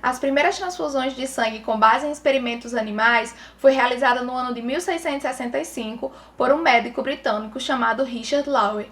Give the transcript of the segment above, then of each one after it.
As primeiras transfusões de sangue com base em experimentos animais foi realizada no ano de 1665 por um médico britânico chamado Richard Lowe.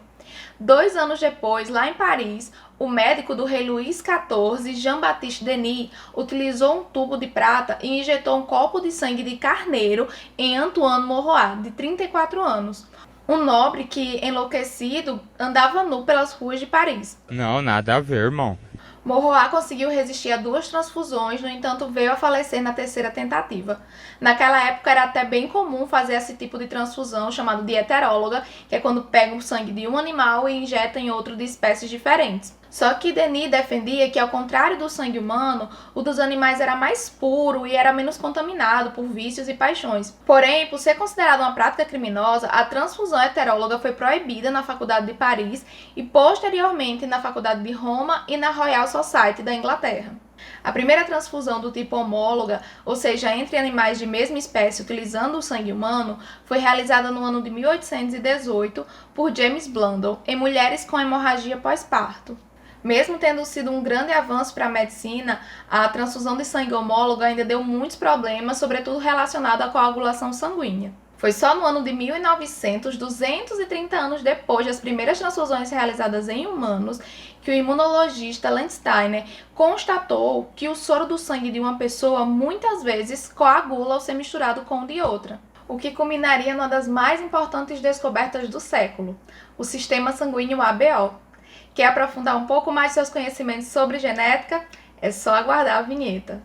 2 anos depois, lá em Paris, o médico do rei Luís XIV, Jean-Baptiste Denis, utilizou um tubo de prata e injetou um copo de sangue de carneiro em Antoine Maurois, de 34 anos. Um nobre que, enlouquecido, andava nu pelas ruas de Paris. Não, nada a ver, irmão. Maurois conseguiu resistir a 2 transfusões, no entanto veio a falecer na 3ª tentativa. Naquela época era até bem comum fazer esse tipo de transfusão, chamado de heteróloga, que é quando pega o sangue de um animal e injeta em outro de espécies diferentes. Só que Denis defendia que, ao contrário do sangue humano, o dos animais era mais puro e era menos contaminado por vícios e paixões. Porém, por ser considerada uma prática criminosa, a transfusão heteróloga foi proibida na Faculdade de Paris e, posteriormente, na Faculdade de Roma e na Royal Society da Inglaterra. A primeira transfusão do tipo homóloga, ou seja, entre animais de mesma espécie utilizando o sangue humano, foi realizada no ano de 1818 por James Blundell em mulheres com hemorragia pós-parto. Mesmo tendo sido um grande avanço para a medicina, a transfusão de sangue homóloga ainda deu muitos problemas, sobretudo relacionados à coagulação sanguínea. Foi só no ano de 1900, 230 anos depois das primeiras transfusões realizadas em humanos, que o imunologista Landsteiner constatou que o soro do sangue de uma pessoa muitas vezes coagula ao ser misturado com o de outra, o que culminaria numa das mais importantes descobertas do século, o sistema sanguíneo ABO. Quer aprofundar um pouco mais seus conhecimentos sobre genética? É só aguardar a vinheta.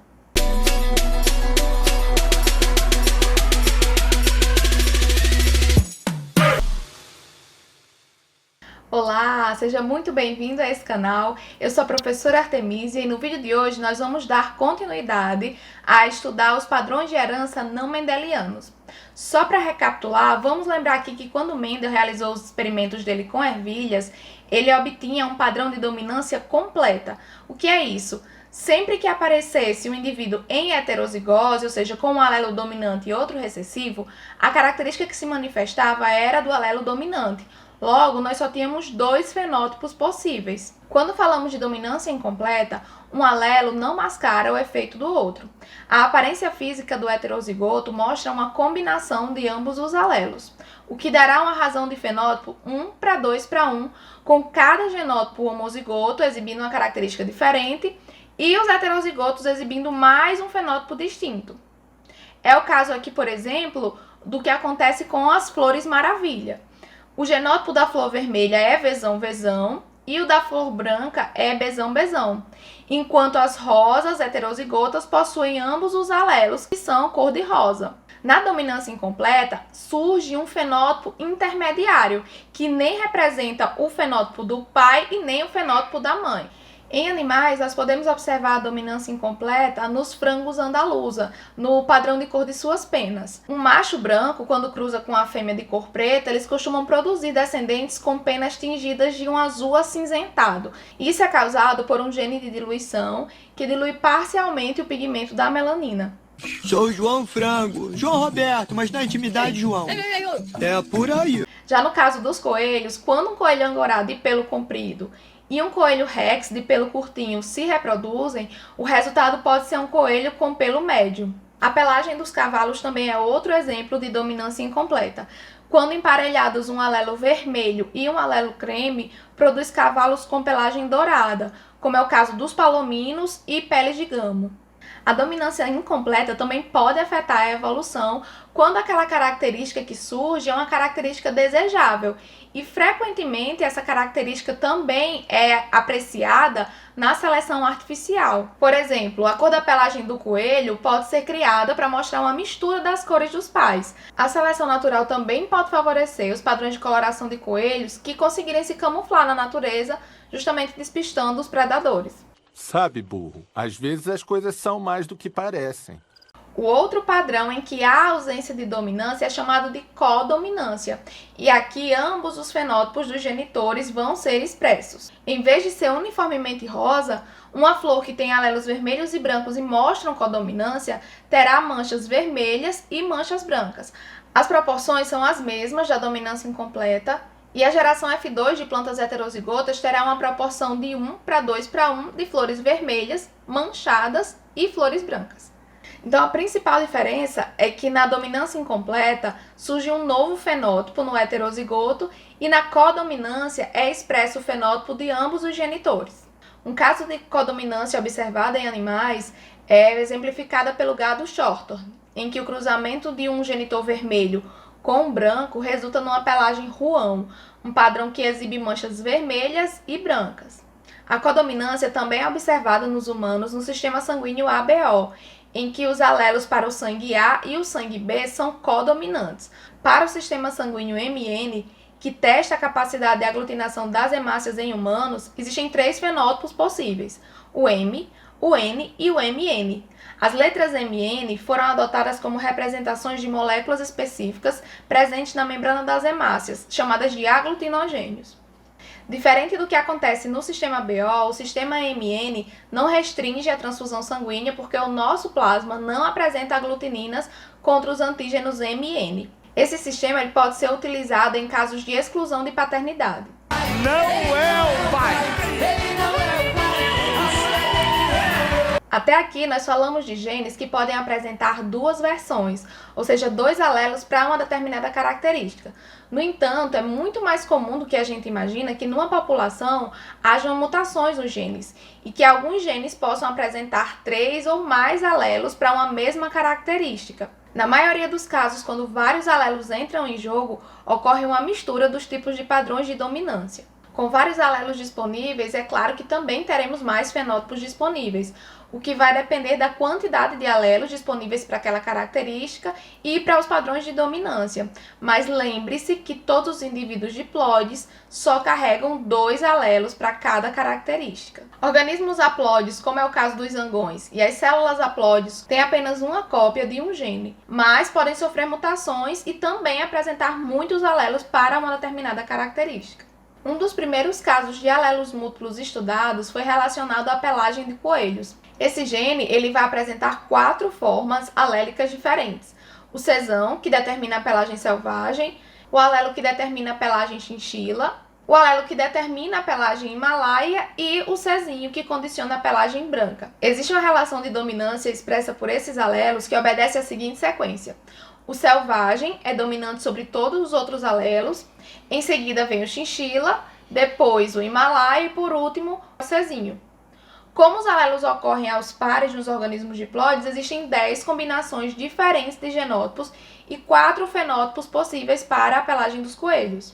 Olá, seja muito bem-vindo a esse canal. Eu sou a professora Artemisia e no vídeo de hoje nós vamos dar continuidade a estudar os padrões de herança não mendelianos. Só para recapitular, vamos lembrar aqui que quando Mendel realizou os experimentos dele com ervilhas, ele obtinha um padrão de dominância completa. O que é isso? Sempre que aparecesse um indivíduo em heterozigose, ou seja, com um alelo dominante e outro recessivo, a característica que se manifestava era do alelo dominante. Logo, nós só tínhamos 2 fenótipos possíveis. Quando falamos de dominância incompleta, um alelo não mascara o efeito do outro. A aparência física do heterozigoto mostra uma combinação de ambos os alelos, o que dará uma razão de fenótipo 1:2:1, com cada genótipo homozigoto exibindo uma característica diferente e os heterozigotos exibindo mais um fenótipo distinto. É o caso aqui, por exemplo, do que acontece com as flores maravilha. O genótipo da flor vermelha é vezão-vezão e o da flor branca é bezão-bezão, enquanto as rosas heterozigotas possuem ambos os alelos, que são cor-de-rosa. Na dominância incompleta, surge um fenótipo intermediário, que nem representa o fenótipo do pai e nem o fenótipo da mãe. Em animais, nós podemos observar a dominância incompleta nos frangos andaluza, no padrão de cor de suas penas. Um macho branco, quando cruza com a fêmea de cor preta, eles costumam produzir descendentes com penas tingidas de um azul acinzentado. Isso é causado por um gene de diluição que dilui parcialmente o pigmento da melanina. Sou o João Frango, João Roberto, mas na intimidade, João. É por aí. Já no caso dos coelhos, quando um coelho angorá de pelo comprido e um coelho rex de pelo curtinho se reproduzem, o resultado pode ser um coelho com pelo médio. A pelagem dos cavalos também é outro exemplo de dominância incompleta. Quando emparelhados um alelo vermelho e um alelo creme, produz cavalos com pelagem dourada, como é o caso dos palominos e peles de gamo. A dominância incompleta também pode afetar a evolução quando aquela característica que surge é uma característica desejável. E frequentemente essa característica também é apreciada na seleção artificial. Por exemplo, a cor da pelagem do coelho pode ser criada para mostrar uma mistura das cores dos pais. A seleção natural também pode favorecer os padrões de coloração de coelhos que conseguirem se camuflar na natureza, justamente despistando os predadores. Sabe, burro, às vezes as coisas são mais do que parecem. O outro padrão em que há ausência de dominância é chamado de codominância, e aqui ambos os fenótipos dos genitores vão ser expressos. Em vez de ser uniformemente rosa, uma flor que tem alelos vermelhos e brancos e mostram codominância terá manchas vermelhas e manchas brancas. As proporções são as mesmas da dominância incompleta E a geração F2 de plantas heterozigotas terá uma proporção de 1:2:1 de flores vermelhas, manchadas e flores brancas. Então, a principal diferença é que na dominância incompleta surge um novo fenótipo no heterozigoto e na codominância é expresso o fenótipo de ambos os genitores. Um caso de codominância observada em animais é exemplificada pelo gado Shorthorn, em que o cruzamento de um genitor vermelho com um branco resulta numa pelagem ruão, um padrão que exibe manchas vermelhas e brancas. A codominância também é observada nos humanos no sistema sanguíneo ABO, em que os alelos para o sangue A e o sangue B são codominantes. Para o sistema sanguíneo MN, que testa a capacidade de aglutinação das hemácias em humanos, existem 3 fenótipos possíveis: o M, o N e o MN. As letras MN foram adotadas como representações de moléculas específicas presentes na membrana das hemácias, chamadas de aglutinogênios. Diferente do que acontece no sistema BO, o sistema MN não restringe a transfusão sanguínea porque o nosso plasma não apresenta aglutininas contra os antígenos MN. Esse sistema ele pode ser utilizado em casos de exclusão de paternidade. Não é o pai! Até aqui nós falamos de genes que podem apresentar 2 versões, ou seja, 2 alelos para uma determinada característica. No entanto, é muito mais comum do que a gente imagina que numa população hajam mutações nos genes e que alguns genes possam apresentar 3 ou mais alelos para uma mesma característica. Na maioria dos casos, quando vários alelos entram em jogo, ocorre uma mistura dos tipos de padrões de dominância. Com vários alelos disponíveis, é claro que também teremos mais fenótipos disponíveis, o que vai depender da quantidade de alelos disponíveis para aquela característica e para os padrões de dominância. Mas lembre-se que todos os indivíduos diploides só carregam 2 alelos para cada característica. Organismos haploides, como é o caso dos zangões, e as células haploides têm apenas uma cópia de um gene, mas podem sofrer mutações e também apresentar muitos alelos para uma determinada característica. Um dos primeiros casos de alelos múltiplos estudados foi relacionado à pelagem de coelhos. Esse gene ele vai apresentar 4 formas alélicas diferentes. O Czão, que determina a pelagem selvagem, o alelo que determina a pelagem chinchila, o alelo que determina a pelagem himalaia e o Czinho, que condiciona a pelagem branca. Existe uma relação de dominância expressa por esses alelos que obedece à seguinte sequência. O selvagem é dominante sobre todos os outros alelos, em seguida vem o chinchila, depois o himalaia e por último o Czinho. Como os alelos ocorrem aos pares nos organismos diploides, existem 10 combinações diferentes de genótipos e 4 fenótipos possíveis para a pelagem dos coelhos.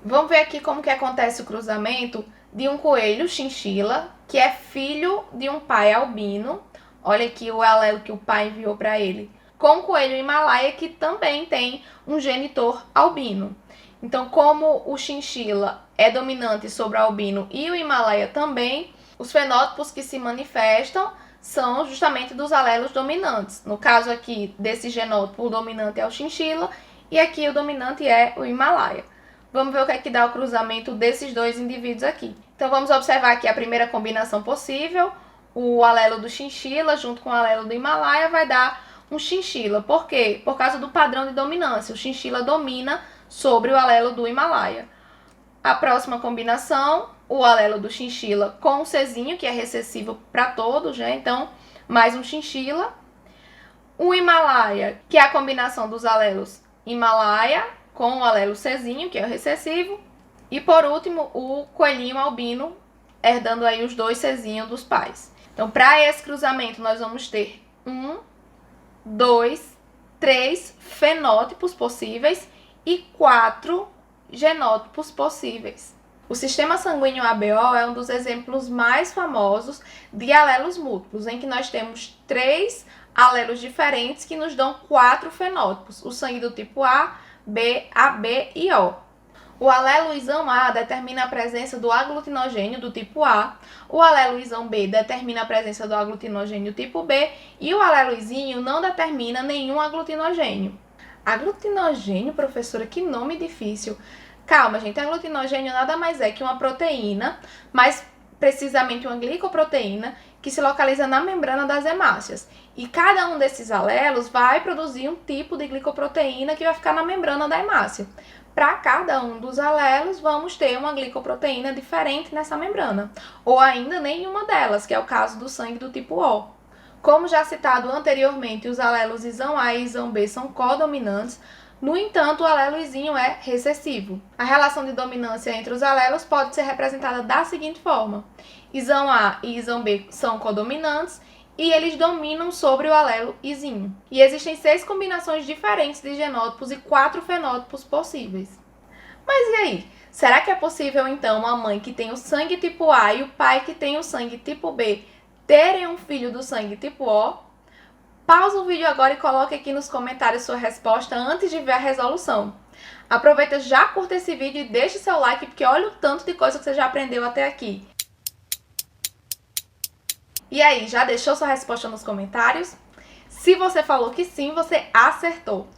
Vamos ver aqui como que acontece o cruzamento de um coelho chinchila, que é filho de um pai albino. Olha aqui o alelo que o pai enviou para ele. Com o coelho himalaia, que também tem um genitor albino. Então, como o chinchila é dominante sobre o albino e o himalaia também, os fenótipos que se manifestam são justamente dos alelos dominantes. No caso aqui desse genótipo, o dominante é o chinchila e aqui o dominante é o himalaia. Vamos ver o que é que dá o cruzamento desses 2 indivíduos aqui. Então, vamos observar aqui a primeira combinação possível. O alelo do chinchila junto com o alelo do himalaia vai dar um chinchila. Por quê? Por causa do padrão de dominância. O chinchila domina sobre o alelo do himalaia. A próxima combinação, o alelo do chinchila com o Czinho, que é recessivo para todos, né? Então, mais um chinchila. O himalaia, que é a combinação dos alelos himalaia com o alelo Czinho, que é o recessivo. E por último, o coelhinho albino, herdando aí os 2 Czinhos dos pais. Então, para esse cruzamento, nós vamos ter 1, 2, 3 fenótipos possíveis e 4 genótipos possíveis. O sistema sanguíneo ABO é um dos exemplos mais famosos de alelos múltiplos, em que nós temos 3 alelos diferentes que nos dão 4 fenótipos, o sangue do tipo A, B, AB e O. O alelo isão A determina a presença do aglutinogênio do tipo A, o alelo isão B determina a presença do aglutinogênio tipo B e o alelo isinho não determina nenhum aglutinogênio. Aglutinogênio, professora, que nome difícil. Calma, gente, aglutinogênio nada mais é que uma proteína, mais precisamente uma glicoproteína, que se localiza na membrana das hemácias. E cada um desses alelos vai produzir um tipo de glicoproteína que vai ficar na membrana da hemácia. para cada um dos alelos, vamos ter uma glicoproteína diferente nessa membrana, ou ainda nenhuma delas, que é o caso do sangue do tipo O. Como já citado anteriormente, os alelos ISão A e ISão B são codominantes, no entanto, o alelo izinho é recessivo. A relação de dominância entre os alelos pode ser representada da seguinte forma: ISão A e ISão B são codominantes e eles dominam sobre o alelo izinho. E existem 6 combinações diferentes de genótipos e 4 fenótipos possíveis. Mas e aí? Será que é possível, então, uma mãe que tem o sangue tipo A e o pai que tem o sangue tipo B terem um filho do sangue tipo O? Pausa o vídeo agora e coloque aqui nos comentários sua resposta antes de ver a resolução. Aproveita, já curta esse vídeo e deixa seu like, porque olha o tanto de coisa que você já aprendeu até aqui. E aí, já deixou sua resposta nos comentários? Se você falou que sim, você acertou.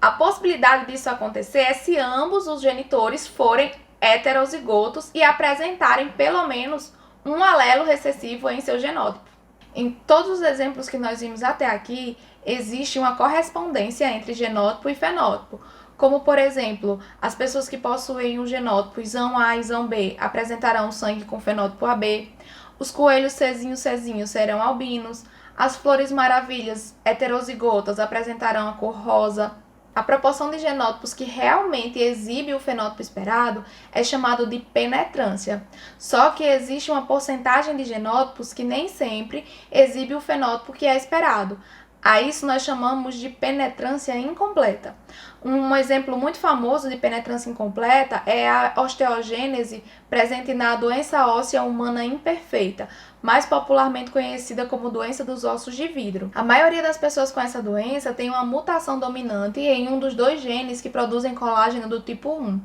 A possibilidade disso acontecer é se ambos os genitores forem heterozigotos e apresentarem pelo menos um alelo recessivo em seu genótipo. Em todos os exemplos que nós vimos até aqui, existe uma correspondência entre genótipo e fenótipo. Como, por exemplo, as pessoas que possuem um genótipo ISão A e ISão B apresentarão sangue com fenótipo AB, os coelhos Czinho serão albinos, as flores maravilhas heterozigotas apresentarão a cor rosa. A proporção de genótipos que realmente exibe o fenótipo esperado é chamado de penetrância. Só que existe uma porcentagem de genótipos que nem sempre exibe o fenótipo que é esperado. A isso nós chamamos de penetrância incompleta. Um exemplo muito famoso de penetrância incompleta é a osteogênese presente na doença óssea humana imperfeita, mais popularmente conhecida como doença dos ossos de vidro. A maioria das pessoas com essa doença tem uma mutação dominante em um dos 2 genes que produzem colágeno do tipo 1.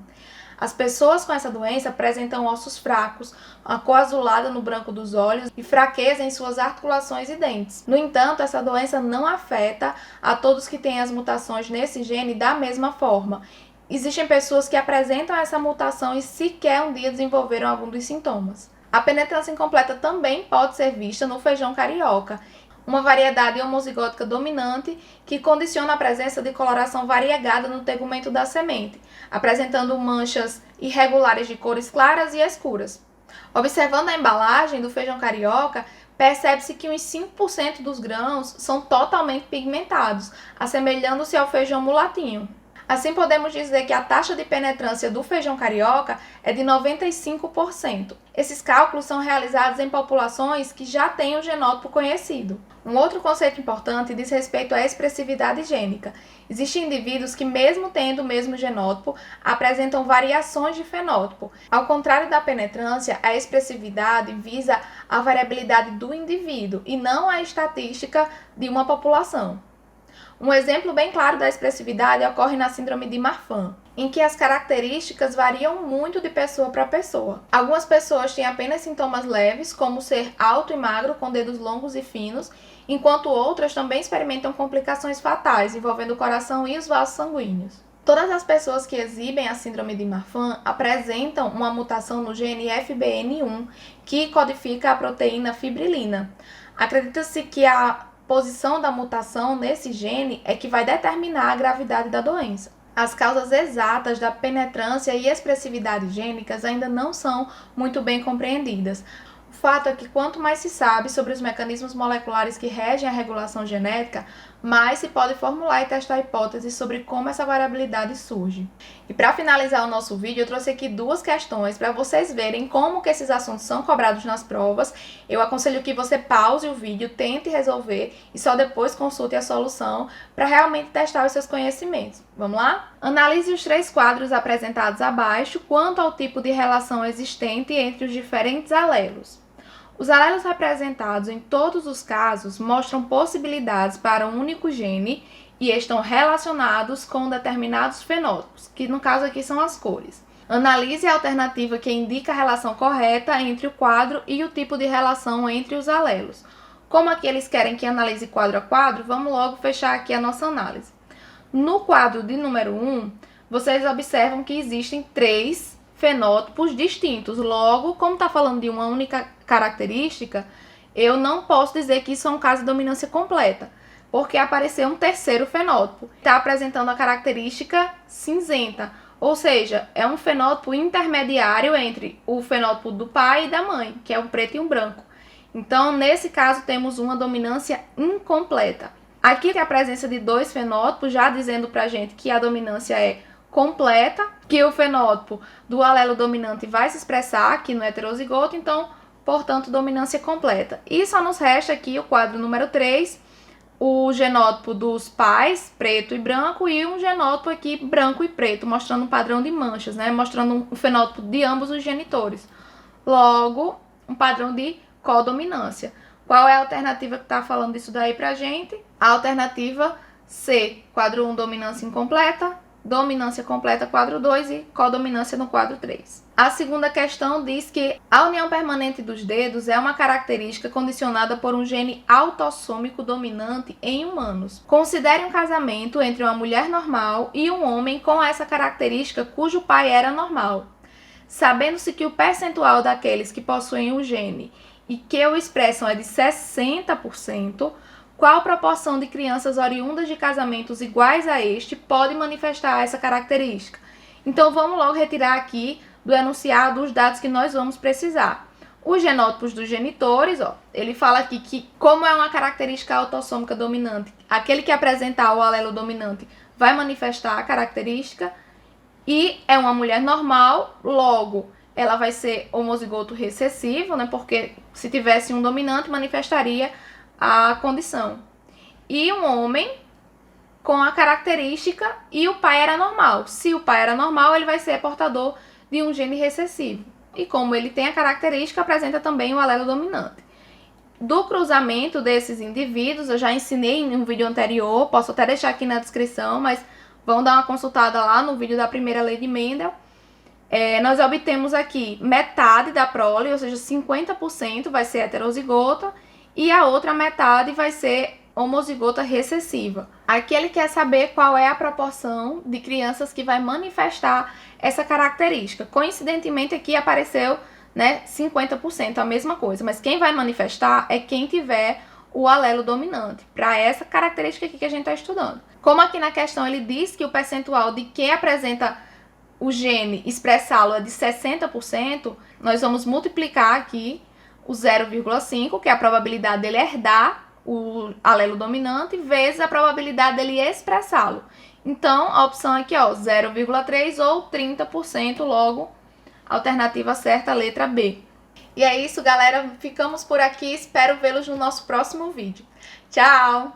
As pessoas com essa doença apresentam ossos fracos, uma cor azulada no branco dos olhos e fraqueza em suas articulações e dentes. No entanto, essa doença não afeta a todos que têm as mutações nesse gene da mesma forma. Existem pessoas que apresentam essa mutação e sequer um dia desenvolveram algum dos sintomas. A penetrância incompleta também pode ser vista no feijão carioca, uma variedade homozigótica dominante que condiciona a presença de coloração variegada no tegumento da semente, apresentando manchas irregulares de cores claras e escuras. Observando a embalagem do feijão carioca, percebe-se que uns 5% dos grãos são totalmente pigmentados, assemelhando-se ao feijão mulatinho. Assim, podemos dizer que a taxa de penetrância do feijão carioca é de 95%. Esses cálculos são realizados em populações que já têm o genótipo conhecido. Um outro conceito importante diz respeito à expressividade gênica. Existem indivíduos que, mesmo tendo o mesmo genótipo, apresentam variações de fenótipo. Ao contrário da penetrância, a expressividade visa a variabilidade do indivíduo e não a estatística de uma população. Um exemplo bem claro da expressividade ocorre na síndrome de Marfan, em que as características variam muito de pessoa para pessoa. Algumas pessoas têm apenas sintomas leves, como ser alto e magro com dedos longos e finos, enquanto outras também experimentam complicações fatais envolvendo o coração e os vasos sanguíneos. Todas as pessoas que exibem a síndrome de Marfan apresentam uma mutação no gene FBN1, que codifica a proteína fibrilina. Acredita-se que a posição da mutação nesse gene é que vai determinar a gravidade da doença. As causas exatas da penetrância e expressividade gênicas ainda não são muito bem compreendidas. O fato é que quanto mais se sabe sobre os mecanismos moleculares que regem a regulação genética, mais se pode formular e testar hipóteses sobre como essa variabilidade surge. E para finalizar o nosso vídeo, eu trouxe aqui 2 questões para vocês verem como que esses assuntos são cobrados nas provas. Eu aconselho que você pause o vídeo, tente resolver e só depois consulte a solução para realmente testar os seus conhecimentos. Vamos lá? Analise os 3 quadros apresentados abaixo quanto ao tipo de relação existente entre os diferentes alelos. Os alelos representados em todos os casos mostram possibilidades para um único gene e estão relacionados com determinados fenótipos, que no caso aqui são as cores. Analise a alternativa que indica a relação correta entre o quadro e o tipo de relação entre os alelos. Como aqui eles querem que analise quadro a quadro, vamos logo fechar aqui a nossa análise. No quadro de número 1, vocês observam que existem 3 fenótipos distintos. Logo, como está falando de uma única característica, eu não posso dizer que isso é um caso de dominância completa, porque apareceu um terceiro fenótipo. Está apresentando a característica cinzenta, Ou seja, é um fenótipo intermediário entre o fenótipo do pai e da mãe, que é um preto e um branco. Então, nesse caso, temos uma dominância incompleta. Aqui tem a presença de dois fenótipos, já dizendo pra gente que a dominância é completa, que o fenótipo do alelo dominante vai se expressar aqui no heterozigoto, então, portanto, dominância completa. E só nos resta aqui o quadro número 3, o genótipo dos pais, preto e branco, e um genótipo aqui branco e preto, mostrando um padrão de manchas, né? Mostrando um fenótipo de ambos os genitores. Logo, um padrão de codominância. Qual é a alternativa que está falando isso daí pra gente? A alternativa C, quadro 1, dominância incompleta, dominância completa, quadro 2 e codominância no quadro 3. A segunda questão diz que a união permanente dos dedos é uma característica condicionada por um gene autossômico dominante em humanos. Considere um casamento entre uma mulher normal e um homem com essa característica cujo pai era normal. Sabendo-se que o percentual daqueles que possuem o gene e que o expressam é de 60%, qual proporção de crianças oriundas de casamentos iguais a este pode manifestar essa característica? Então, vamos logo retirar aqui do enunciado os dados que nós vamos precisar. Os genótipos dos genitores, ele fala aqui que, como é uma característica autossômica dominante, aquele que apresentar o alelo dominante vai manifestar a característica, e é uma mulher normal, logo, ela vai ser homozigoto recessivo, né? Porque se tivesse um dominante, manifestaria a condição. E um homem com a característica e o pai era normal. Se o pai era normal, ele vai ser portador de um gene recessivo. E como ele tem a característica, apresenta também o alelo dominante. Do cruzamento desses indivíduos, eu já ensinei em um vídeo anterior, posso até deixar aqui na descrição, mas vão dar uma consultada lá no vídeo da primeira lei de Mendel. Nós obtemos aqui metade da prole, ou seja, 50% vai ser heterozigota, e a outra metade vai ser homozigota recessiva. Aqui ele quer saber qual é a proporção de crianças que vai manifestar essa característica. Coincidentemente aqui apareceu, né, 50%, a mesma coisa, mas quem vai manifestar é quem tiver o alelo dominante, para essa característica aqui que a gente está estudando. Como aqui na questão ele diz que o percentual de quem apresenta o gene expressá-lo é de 60%, nós vamos multiplicar aqui o 0,5, que é a probabilidade dele herdar o alelo dominante, vezes a probabilidade dele expressá-lo. Então, a opção aqui, 0,3 ou 30%, logo, alternativa certa, letra B. E é isso, galera. Ficamos por aqui. Espero vê-los no nosso próximo vídeo. Tchau!